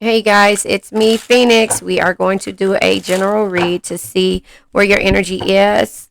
Hey guys, it's me, Phoenix. We are going to do a general read to see where your energy is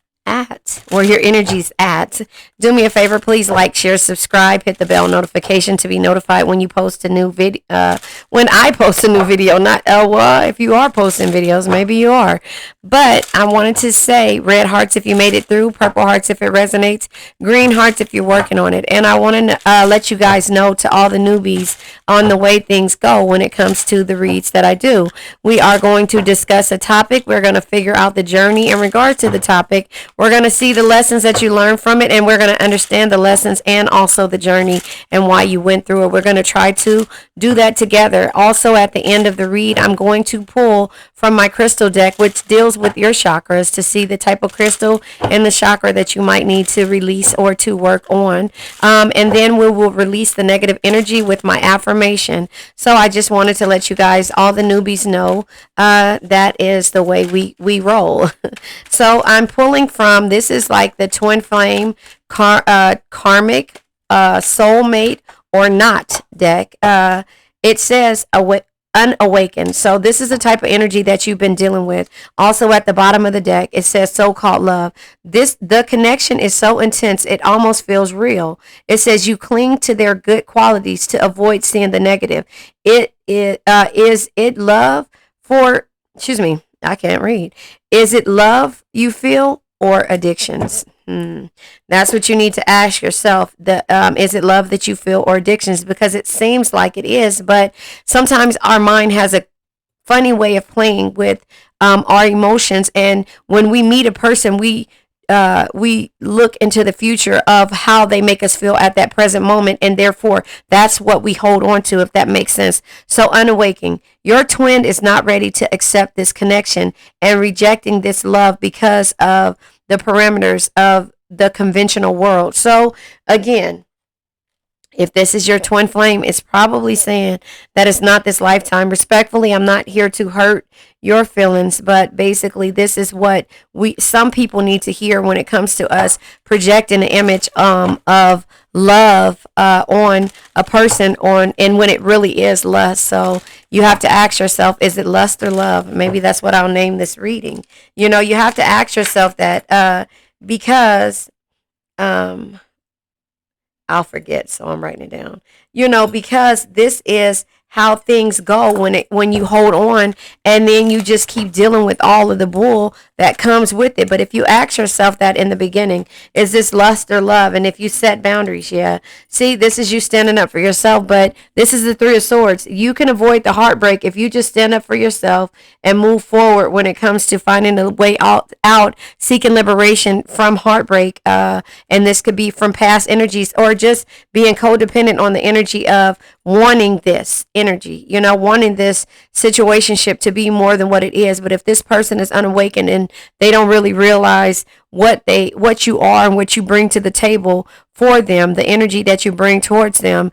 where your energy's at. Do me a favor, please like, share, subscribe, hit the bell notification to be notified when you post a new video. When I post a new video, not well, if you are posting videos, maybe you are. But I wanted to say red hearts if you made it through, purple hearts if it resonates, green hearts if you're working on it. And I want to let you guys know, to all the newbies, on the way things go when it comes to the reads that I do. We are going to discuss a topic. We're going to figure out the journey in regards to the topic. We're going to see the lessons that you learned from it, and we're going to understand the lessons and also the journey and why you went through it. We're going to try to do that together. Also, at the end of the read, I'm going to pull from my crystal deck, which deals with your chakras, to see the type of crystal and the chakra that you might need to release or to work on. And then we will release the negative energy with my affirmation. So I just wanted to let you guys, all the newbies, know that is the way we roll. So I'm pulling from, this is like the twin flame karmic soulmate or not deck. It says unawakened. So this is the type of energy that you've been dealing with. Also at the bottom of the deck, it says so-called love. The connection is so intense, it almost feels real. It says you cling to their good qualities to avoid seeing the negative. Is it love for, excuse me, I can't read. Is it love you feel or addictions? That's what you need to ask yourself. Is it love that you feel or addictions? Because it seems like it is, but sometimes our mind has a funny way of playing with our emotions. And when we meet a person, we look into the future of how they make us feel at that present moment, and therefore that's what we hold on to, if that makes sense. So unawakening, your twin is not ready to accept this connection and rejecting this love because of the parameters of the conventional world. So again, if this is your twin flame, it's probably saying that it's not this lifetime. Respectfully, I'm not here to hurt your feelings, but basically this is what some people need to hear when it comes to us projecting an image of love on a person, and when it really is lust. So you have to ask yourself, is it lust or love? Maybe that's what I'll name this reading. You have to ask yourself that because I'll forget, so I'm writing it down. Because this is how things go when you hold on, and then you just keep dealing with all of the bull that comes with it. But if you ask yourself that in the beginning, is this lust or love? And if you set boundaries, see, this is you standing up for yourself. But this is the Three of Swords. You can avoid the heartbreak if you just stand up for yourself and move forward when it comes to finding a way out, seeking liberation from heartbreak. And this could be from past energies, or just being codependent on the energy of wanting this energy, wanting this situationship to be more than what it is. But if this person is unawakened and they don't really realize what you are and what you bring to the table for them, the energy that you bring towards them,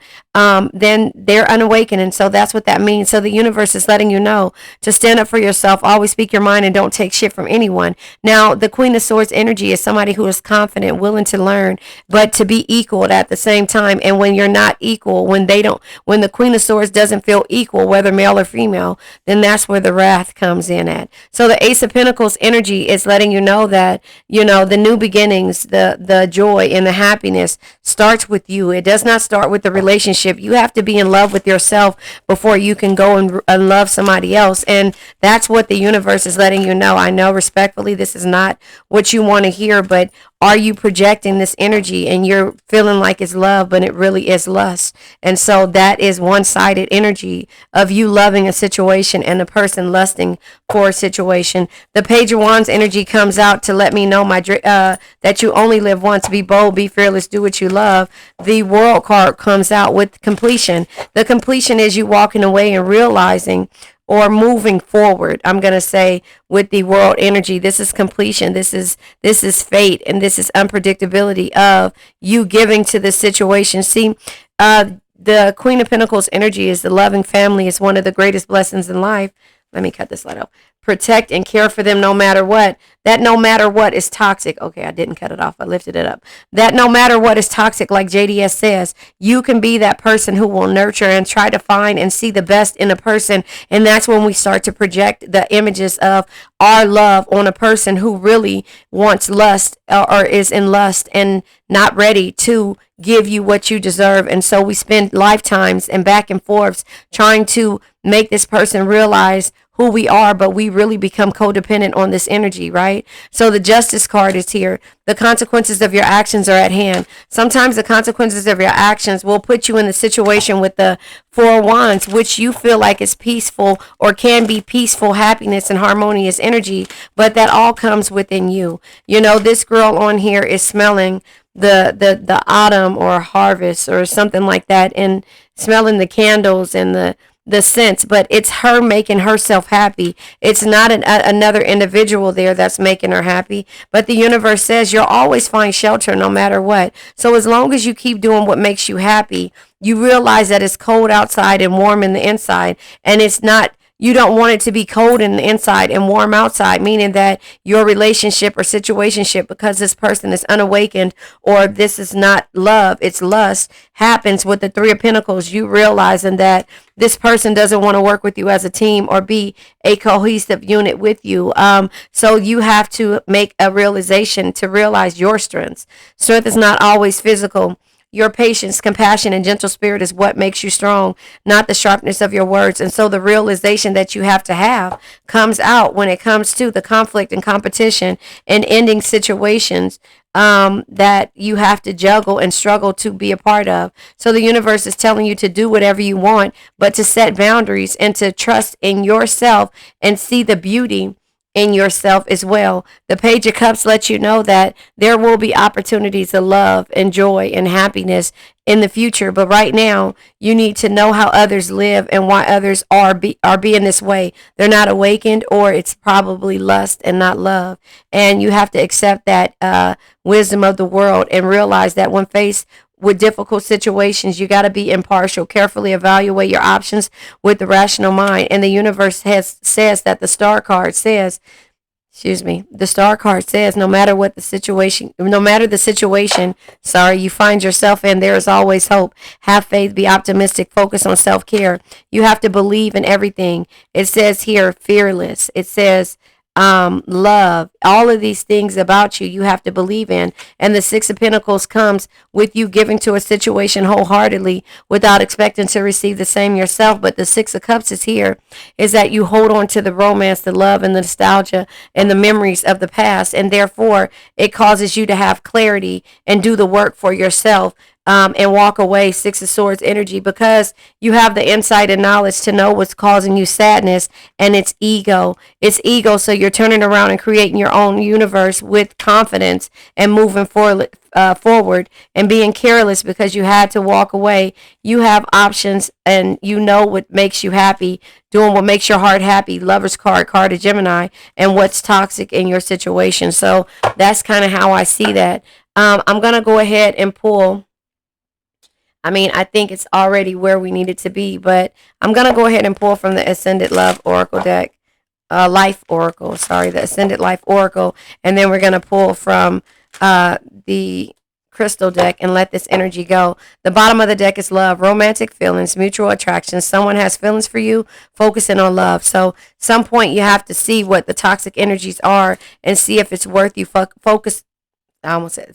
then they're unawakened. And so that's what that means. So the universe is letting you know to stand up for yourself, always speak your mind, and don't take shit from anyone. Now, the Queen of Swords energy is somebody who is confident, willing to learn, but to be equal at the same time. And when you're not equal, when the Queen of Swords doesn't feel equal, whether male or female, then that's where the wrath comes in at. So the Ace of Pentacles energy is letting you know that, the new beginnings, the joy and the happiness starts with you. It does not start with the relationship. You have to be in love with yourself before you can go and love somebody else. And that's what the universe is letting you know. I know, respectfully, this is not what you want to hear, but are you projecting this energy and you're feeling like it's love, but it really is lust? And so that is one-sided energy of you loving a situation and the person lusting for a situation. The Page of Wands energy comes out to let me know that you only live once. Be bold, be fearless, do what you love. The World card comes out with completion. The completion is you walking away and realizing, or moving forward, I'm going to say, with the World energy. This is completion. This is fate, and this is unpredictability of you giving to the situation. See, the Queen of Pentacles energy is the loving family. Is one of the greatest blessings in life. Let me cut this light off. protect and care for them no matter what. That no matter what is toxic. Okay, I didn't cut it off. I lifted it up. That no matter what is toxic, like JDS says, you can be that person who will nurture and try to find and see the best in a person. And that's when we start to project the images of our love on a person who really wants lust or is in lust and not ready to give you what you deserve. And so we spend lifetimes and back and forths trying to make this person realize who we are, but we really become codependent on this energy, right? So the justice card is here. The consequences of your actions are at hand. Sometimes the consequences of your actions will put you in the situation with the Four of Wands, which you feel like is peaceful or can be peaceful, happiness, and harmonious energy, but that all comes within you. You know, this girl on here is smelling the autumn or harvest or something like that, and smelling the candles and the scents, but it's her making herself happy. It's not another individual there that's making her happy, but the universe says you'll always find shelter no matter what. So as long as you keep doing what makes you happy, you realize that it's cold outside and warm in the inside, and it's not, you don't want it to be cold in the inside and warm outside, meaning that your relationship or situationship, because this person is unawakened or this is not love, it's lust, happens with the Three of Pentacles. You realizing that this person doesn't want to work with you as a team or be a cohesive unit with you. So you have to make a realization to realize your strengths. Strength is not always physical. Your patience, compassion, and gentle spirit is what makes you strong, not the sharpness of your words. And so the realization that you have to have comes out when it comes to the conflict and competition and ending situations that you have to juggle and struggle to be a part of. So the universe is telling you to do whatever you want, but to set boundaries and to trust in yourself and see the beauty in yourself as well. The Page of Cups lets you know that there will be opportunities of love and joy and happiness in the future, but right now you need to know how others live and why others are being this way. They're not awakened, or it's probably lust and not love, and you have to accept that wisdom of the world and realize that when faced with difficult situations, you got to be impartial, carefully evaluate your options with the rational mind. And the universe says that the star card says, no matter what the situation, you find yourself in, there is always hope. Have faith, be optimistic, focus on self-care. You have to believe in everything. It says here, fearless. It says, love, all of these things about you have to believe in. And the Six of Pentacles comes with you giving to a situation wholeheartedly without expecting to receive the same yourself. But the Six of Cups is here, is that you hold on to the romance, the love, and the nostalgia and the memories of the past, and therefore it causes you to have clarity and do the work for yourself. And walk away, Six of Swords energy, because you have the insight and knowledge to know what's causing you sadness, and it's ego. It's ego, so you're turning around and creating your own universe with confidence and moving forward and being careless because you had to walk away. You have options, and you know what makes you happy, doing what makes your heart happy. Lover's card of Gemini, and what's toxic in your situation. So that's kind of how I see that. I'm going to go ahead and pull. I think it's already where we need it to be, but I'm going to go ahead and pull from the Ascended Love Oracle deck, Life Oracle, the Ascended Life Oracle, and then we're going to pull from the Crystal deck and let this energy go. The bottom of the deck is love, romantic feelings, mutual attraction. Someone has feelings for you, focusing on love. So some point you have to see what the toxic energies are and see if it's worth you focus. I almost said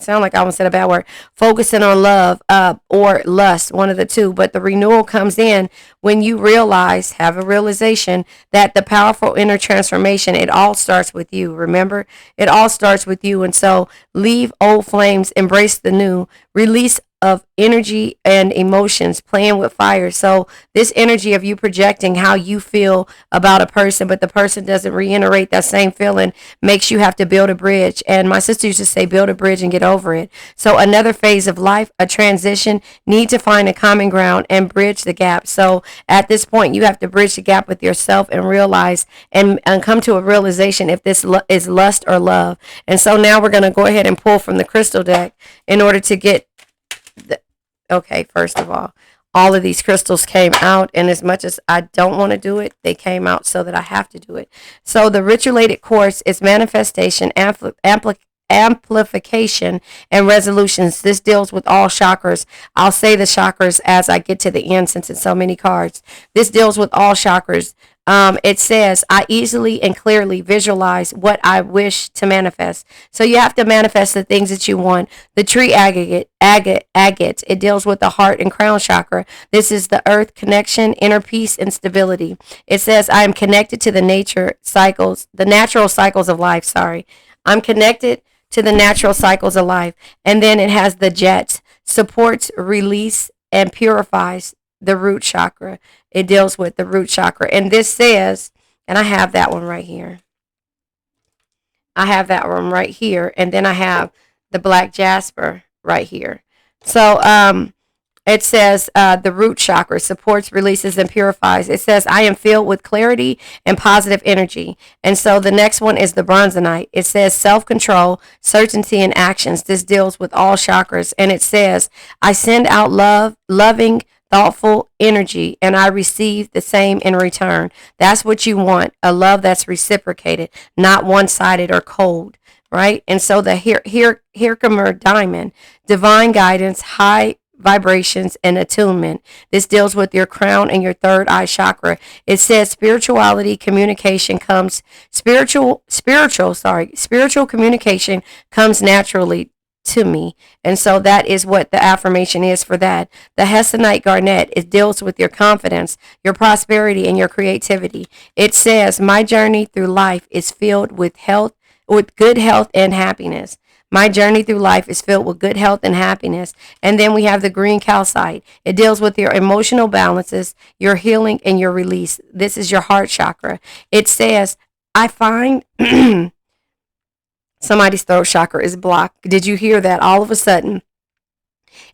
a bad word. Focusing on love or lust, one of the two. But the renewal comes in when you have a realization that the powerful inner transformation, it all starts with you. Remember, it all starts with you. And so leave old flames, embrace the new, release of energy and emotions, playing with fire. So this energy of you projecting how you feel about a person, but the person doesn't reiterate that same feeling, makes you have to build a bridge. And my sister used to say, build a bridge and get over it. So another phase of life, a transition, need to find a common ground and bridge the gap. So at this point, you have to bridge the gap with yourself and realize and come to a realization if this is lust or love. And so now we're going to go ahead and pull from the Crystal deck in order to get okay, first of all, all of these crystals came out, and as much as I don't want to do it, they came out so that I have to do it. So the ritualated course is manifestation, amplification, and resolutions. This deals with all chakras. I'll say the chakras as I get to the end since it's so many cards. This deals with all chakras. It says, I easily and clearly visualize what I wish to manifest. So you have to manifest the things that you want. The tree agate, it deals with the heart and crown chakra. This is the earth connection, inner peace, and stability. It says, I am connected to the natural cycles of life. Sorry. I'm connected to the natural cycles of life. And then it has the jet, supports, release, and purifies the root chakra. It deals with the root chakra. And this says, and I have that one right here. I have that one right here. And then I have the black jasper right here. So it says the root chakra supports, releases, and purifies. It says, I am filled with clarity and positive energy. And so the next one is the bronzonite. It says self-control, certainty, and actions. This deals with all chakras. And it says, I send out loving, thoughtful energy, and I receive the same in return. That's what you want, a love that's reciprocated, not one-sided or cold, right? And so the Herkimer diamond, divine guidance, high vibrations, and attunement. This deals with your crown and your third eye chakra. It says spiritual communication comes naturally to me. And so that is what the affirmation is for that. The Hessonite garnet, it deals with your confidence, your prosperity, and your creativity. It says, my journey through life is filled with good health and happiness. My journey through life is filled with good health and happiness. And then we have the green calcite. It deals with your emotional balances, your healing, and your release. This is your heart chakra. It says, I find somebody's throat chakra is blocked. Did you hear that? All of a sudden,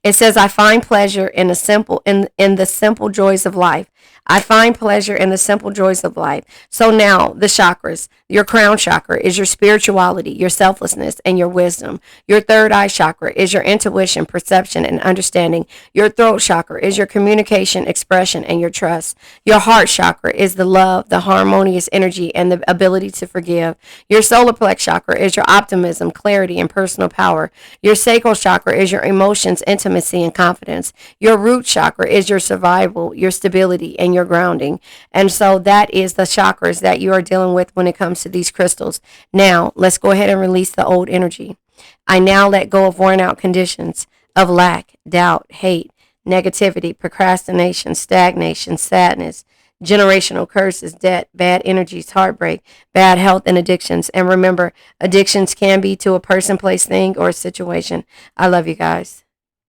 it says, I find pleasure in the simple joys of life. I find pleasure in the simple joys of life. So now the chakras, your crown chakra is your spirituality, your selflessness, and your wisdom. Your third eye chakra is your intuition, perception, and understanding. Your throat chakra is your communication, expression, and your trust. Your heart chakra is the love, the harmonious energy, and the ability to forgive. Your solar plex chakra is your optimism, clarity, and personal power. Your sacral chakra is your emotions, intimacy, and confidence. Your root chakra is your survival, your stability, and your grounding. And so that is the chakras that you are dealing with when it comes to these crystals. Now, let's go ahead and release the old energy. I now let go of worn out conditions of lack, doubt, hate, negativity, procrastination, stagnation, sadness, generational curses, debt, bad energies, heartbreak, bad health, and addictions. And remember, addictions can be to a person, place, thing, or a situation. I love you guys.